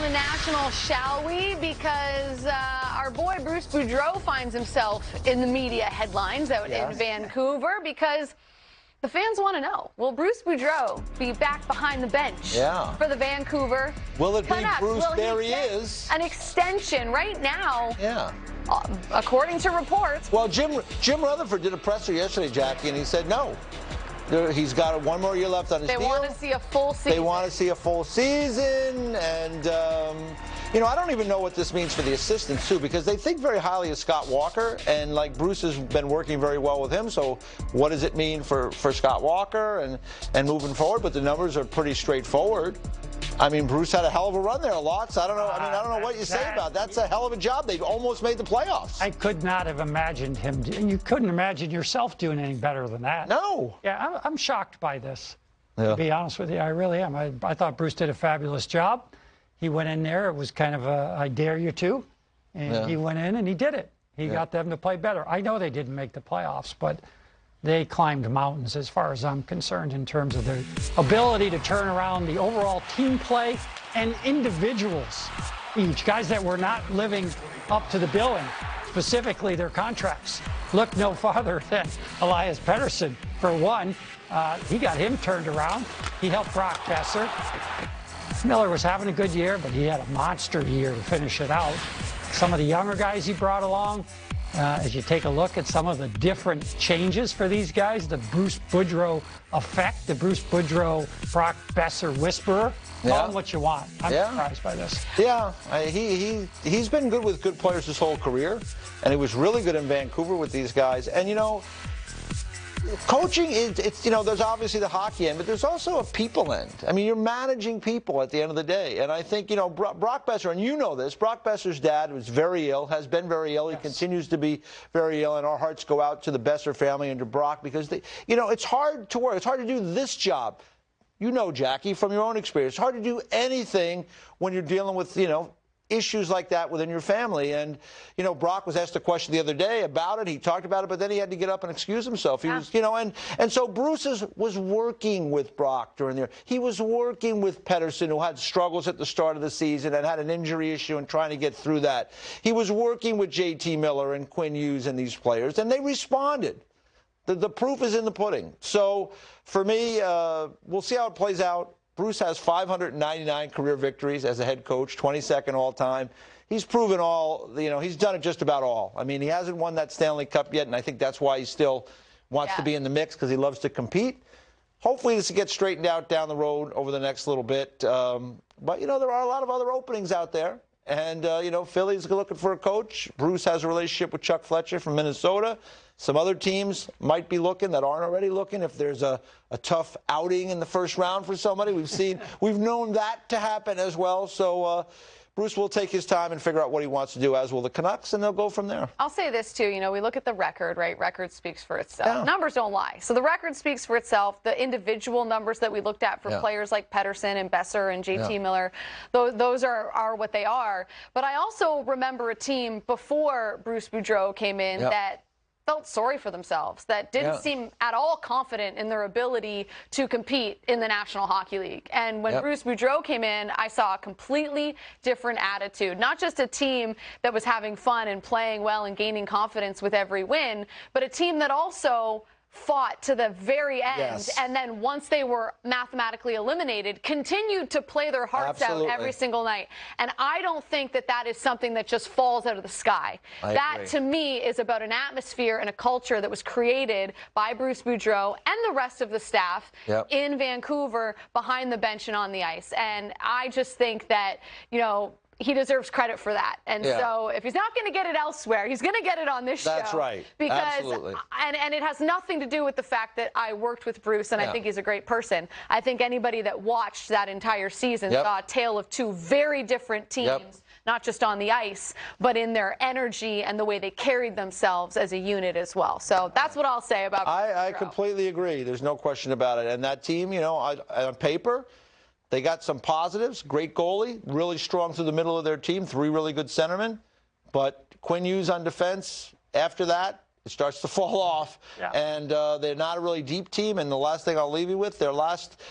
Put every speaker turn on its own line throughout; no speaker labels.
the National, shall we? Because our boy Bruce Boudreau finds himself in the media headlines out in Vancouver because the fans want to know, will Bruce Boudreau be back behind the bench for the Vancouver
Will it
Canucks?
be Bruce?
Will
There he is.
An extension right now. According to reports.
Well, Jim Rutherford did a presser yesterday, Jackie, and he said no. He's got one more year left on his deal.
They want to see a full season.
They want to see a full season, and you know, I don't even know what this means for the assistants too, because they think very highly of Scott Walker, and like Bruce has been working very well with him. So, what does it mean for Scott Walker and moving forward? But the numbers are pretty straightforward. I mean, Bruce had a hell of a run there, lots. I don't know. I mean, I don't know what you say about that. That's a hell of a job. They've almost made the playoffs.
I could not have imagined him. You couldn't imagine yourself doing any better than that.
No.
Yeah, I'm shocked by this. To be honest with you, I really am. I thought Bruce did a fabulous job. He went in there. It was kind of a I dare you to, and he went in and he did it. He got them to play better. I know they didn't make the playoffs, but they climbed mountains as far as I'm concerned in terms of their ability to turn around the overall team play and individuals, each guys that were not living up to the billing, specifically their contracts. Look no farther than Elias Pettersson. For one, he got him turned around. He helped Brock Besser. Miller was having a good year, but he had a monster year to finish it out. Some of the younger guys he brought along, as you take a look at some of the different changes for these guys, the Bruce Boudreau effect, the Bruce Boudreau, Brock Besser whisperer, call him what you want. I'm surprised by this. Yeah,
he's been good with good players his whole career, and he was really good in Vancouver with these guys. And, you know, coaching, it's you know, there's obviously the hockey end, but there's also a people end. I mean, you're managing people at the end of the day. And I think, you know, Brock Besser, and you know this, Brock Besser's dad was very ill, has been very ill. He continues to be very ill, and our hearts go out to the Besser family and to Brock because, you know, it's hard to work. It's hard to do this job. You know, Jackie, from your own experience, it's hard to do anything when you're dealing with, you know, issues like that within your family. And, you know, Brock was asked a question the other day about it. He talked about it, but then he had to get up and excuse himself. He was, you know, and so Bruce was working with Brock during the year. He was working with Pettersson, who had struggles at the start of the season and had an injury issue and trying to get through that. He was working with JT Miller and Quinn Hughes and these players, and they responded. The proof is in the pudding. So for me, we'll see how it plays out. Bruce has 599 career victories as a head coach, 22nd all-time. He's proven all, you know, he's done it just about all. I mean, he hasn't won that Stanley Cup yet, and I think that's why he still wants to be in the mix, because he loves to compete. Hopefully this gets straightened out down the road over the next little bit. But, you know, there are a lot of other openings out there. And, you know, Philly's looking for a coach. Bruce has a relationship with Chuck Fletcher from Minnesota. Some other teams might be looking that aren't already looking. If there's a tough outing in the first round for somebody, we've known that to happen as well. So Bruce will take his time and figure out what he wants to do, as will the Canucks, and they'll go from there.
I'll say this, too. You know, we look at the record, right? Record speaks for itself. Numbers don't lie. So the record speaks for itself. The individual numbers that we looked at for players like Pettersson and Besser and JT Miller, those are what they are. But I also remember a team before Bruce Boudreau came in that felt sorry for themselves, that didn't seem at all confident in their ability to compete in the National Hockey League. And when Bruce Boudreau came in, I saw a completely different attitude. Not just a team that was having fun and playing well and gaining confidence with every win, but a team that also fought to the very end, and then once they were mathematically eliminated, continued to play their hearts out every single night. And I don't think that that is something that just falls out of the sky. That, to me, is about an atmosphere and a culture that was created by Bruce Boudreau and the rest of the staff in Vancouver, behind the bench and on the ice. And I just think that, you know, he deserves credit for that. And so if he's not going to get it elsewhere, he's going to get it on this show.
That's right.
Because,
absolutely.
And it has nothing to do with the fact that I worked with Bruce, and I think he's a great person. I think anybody that watched that entire season saw a tale of two very different teams, not just on the ice, but in their energy and the way they carried themselves as a unit as well. So that's what I'll say about Bruce Boudreau.
I completely agree. There's no question about it. And that team, you know, on paper, they got some positives. Great goalie, really strong through the middle of their team, 3 really good centermen. But Quinn Hughes on defense, after that, It starts to fall off, and they're not a really deep team. And the last thing I'll leave you with, their last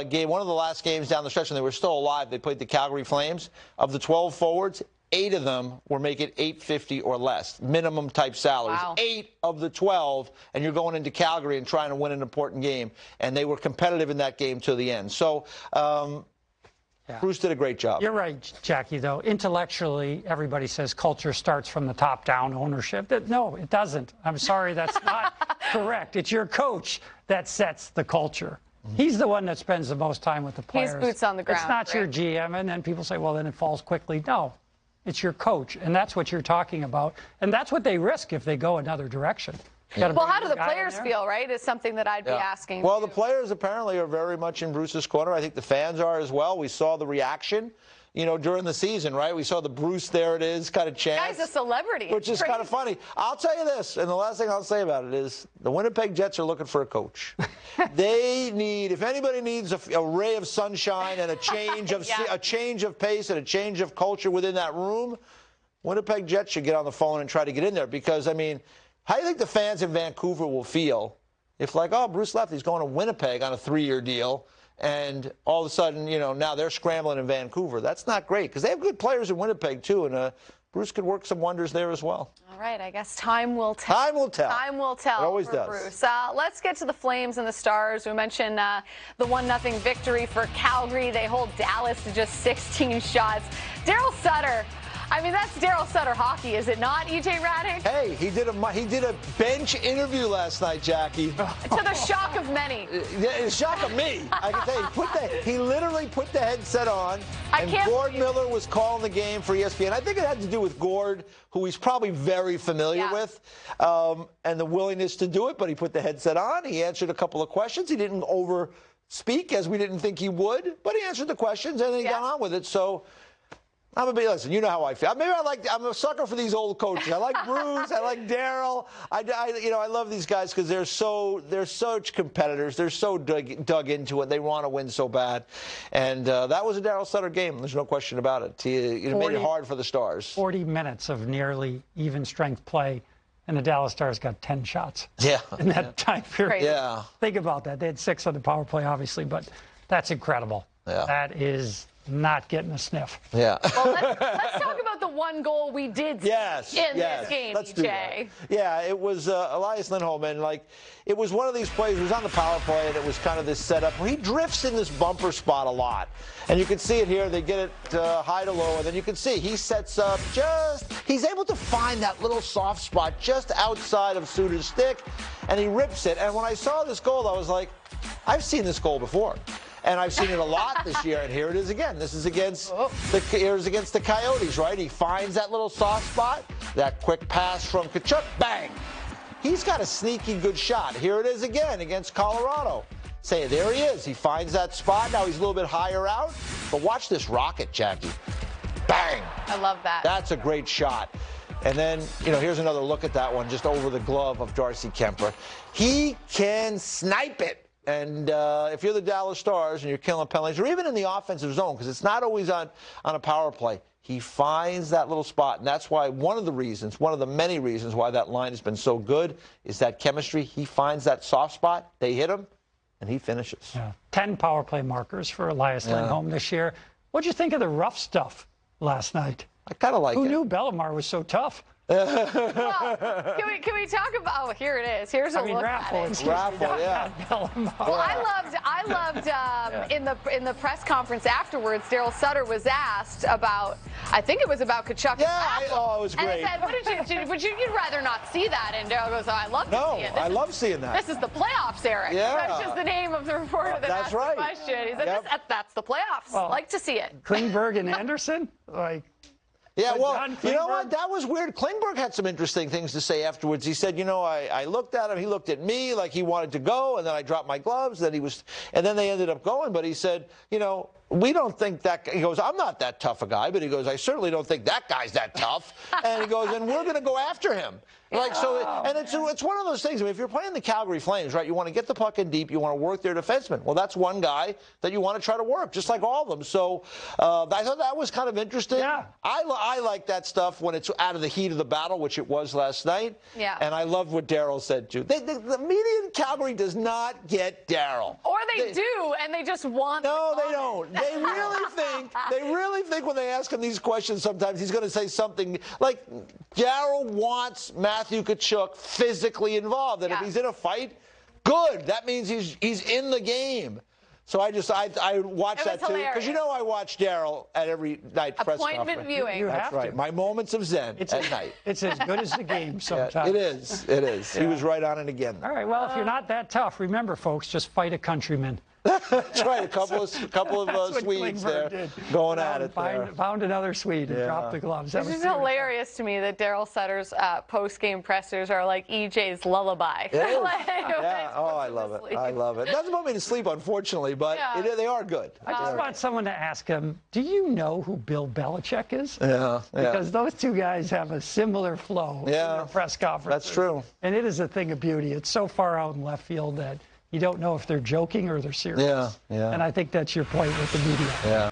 game, one of the last games down the stretch, and they were still alive, they played the Calgary Flames. Of the 12 forwards, 8 of them were making $850 or less, minimum type salaries.
Wow.
8 of the 12, and you're going into Calgary and trying to win an important game. And they were competitive in that game to the end. So Bruce did a great job.
You're right, Jackie, though. Intellectually, everybody says culture starts from the top down, ownership. No, it doesn't. I'm sorry, that's not correct. It's your coach that sets the culture. He's the one that spends the most time with the players.
He's boots on the ground.
It's not your GM, and then people say, well, then it falls quickly. No, it's your coach, and that's what you're talking about. And that's what they risk if they go another direction.
Well, how do the players feel, right, is something that I'd be asking.
Well, the players apparently are very much in Bruce's corner. I think the fans are as well. We saw the reaction, during the season, right? We saw the Bruce, there it is, kind of chant.
Guy's a celebrity.
Which is kind of funny. I'll tell you this, and the last thing I'll say about it is the Winnipeg Jets are looking for a coach. They need, if anybody needs a ray of sunshine and a change of a change of pace and a change of culture within that room, Winnipeg Jets should get on the phone and try to get in there because, I mean, how do you think the fans in Vancouver will feel if, like, oh, Bruce left, he's going to Winnipeg on a 3-year deal, and all of a sudden, now they're scrambling in Vancouver? That's not great because they have good players in Winnipeg, too, and Bruce could work some wonders there as well.
All right, I guess time will tell.
Time will tell.
Time will tell.
It always does.
Bruce. Let's get to the Flames and the Stars. We mentioned the 1-0 victory for Calgary. They hold Dallas to just 16 shots. Daryl Sutter. I mean, that's Daryl Sutter hockey, is it not, EJ Raddick?
Hey, he did a bench interview last night, Jackie.
To the shock of many.
The shock of me. I can tell you, he literally put the headset on, and Gord Miller was calling the game for ESPN. I think it had to do with Gord, who he's probably very familiar with, and the willingness to do it, but he put the headset on. He answered a couple of questions. He didn't over-speak, as we didn't think he would, but he answered the questions, and then he got on with it. So listen, you know how I feel. Maybe I'm a sucker for these old coaches. I like Bruce. I like Daryl. I love these guys because they're such competitors. They're so dug into it. They want to win so bad. And that was a Daryl Sutter game. There's no question about it. It made it hard for the Stars.
40 minutes of nearly even strength play, and the Dallas Stars got 10 shots. In that time period.
Yeah.
Think about that. They had 6 on the power play, obviously, but that's incredible. Yeah. That is not getting a sniff.
Yeah.
Well, let's talk about the one goal we did see in this game,
let's do that. Yeah, it was Elias Lindholm, and it was one of these plays. He was on the power play, and it was kind of this setup where he drifts in this bumper spot a lot. And you can see it here. They get it high to low, and then you can see he sets up he's able to find that little soft spot just outside of Suter's stick, and he rips it. And when I saw this goal, I was like, I've seen this goal before. And I've seen it a lot this year, and here it is again. This is against the Coyotes, right? He finds that little soft spot, that quick pass from Tkachuk, bang. He's got a sneaky good shot. Here it is again against Colorado. There he is. He finds that spot. Now he's a little bit higher out, but watch this rocket, Jackie. Bang.
I love that.
That's a great shot. And then, here's another look at that one, just over the glove of Darcy Kemper. He can snipe it. And if you're the Dallas Stars and you're killing penalties, or even in the offensive zone, because it's not always on a power play, he finds that little spot. And that's why one of the many reasons why that line has been so good is that chemistry. He finds that soft spot, they hit him, and he finishes.
10 power play markers for Elias Lindholm this year. What'd you think of the rough stuff last night?
I kind of like it.
Who knew Bellemare was so tough?
Well, can we talk about? Oh, here it is. Here's a look at it.
Raffle, yeah.
Well, I loved in the press conference afterwards. Daryl Sutter was asked about. I think it was about Tkachuk.
Yeah, it was great.
And he said, "Would you'd rather not see that?" And Daryl goes, "Oh, I love to see it.
I love seeing that.
This is the playoffs, Eric."
Yeah.
That's just the name of the reporter that asked the question. He said, "That's the playoffs.
Well,
like to see it."
Klingberg and Anderson,
Yeah, well, you know what? That was weird. Klingberg had some interesting things to say afterwards. He said, I looked at him. He looked at me like he wanted to go, and then I dropped my gloves. And then they ended up going. But he said, we don't think that, he goes, I'm not that tough a guy, but he goes, I certainly don't think that guy's that tough. And he goes, and we're going to go after him. Like, so, and it's one of those things. I mean, if you're playing the Calgary Flames, right, you want to get the puck in deep, you want to work their defensemen. Well, that's one guy that you want to try to work, just like all of them. So I thought that was kind of interesting.
Yeah.
I like that stuff when it's out of the heat of the battle, which it was last night.
Yeah.
And I love what Darryl said, too. The media in Calgary does not get Darryl.
Or they do, and they just want
No, they don't. They really think when they ask him these questions sometimes he's going to say something like, Darryl wants Matthew Tkachuk physically involved. And if he's in a fight, good. That means he's in the game. So I watch that too. Because I watch Darryl at every night press conference.
Appointment viewing.
That's right. My moments of zen at night.
It's as good as the game sometimes.
Yeah, it is. It is. Yeah. He was right on it again.
All right. Well, if you're not that tough, remember, folks, just fight a countryman.
That's right. A couple of Swedes there going at it.
Found another Swede and dropped the gloves.
This is hilarious to me that Darryl Sutter's post-game pressers are like EJ's lullaby.
I love it. I love it. It doesn't put me to sleep, unfortunately, but they are good.
I just want someone to ask him, do you know who Bill Belichick is?
Yeah.
Because those two guys have a similar flow in their press conferences.
That's true.
And it is a thing of beauty. It's so far out in left field that you don't know if they're joking or they're serious.
Yeah.
And I think that's your point with the media.
Yeah.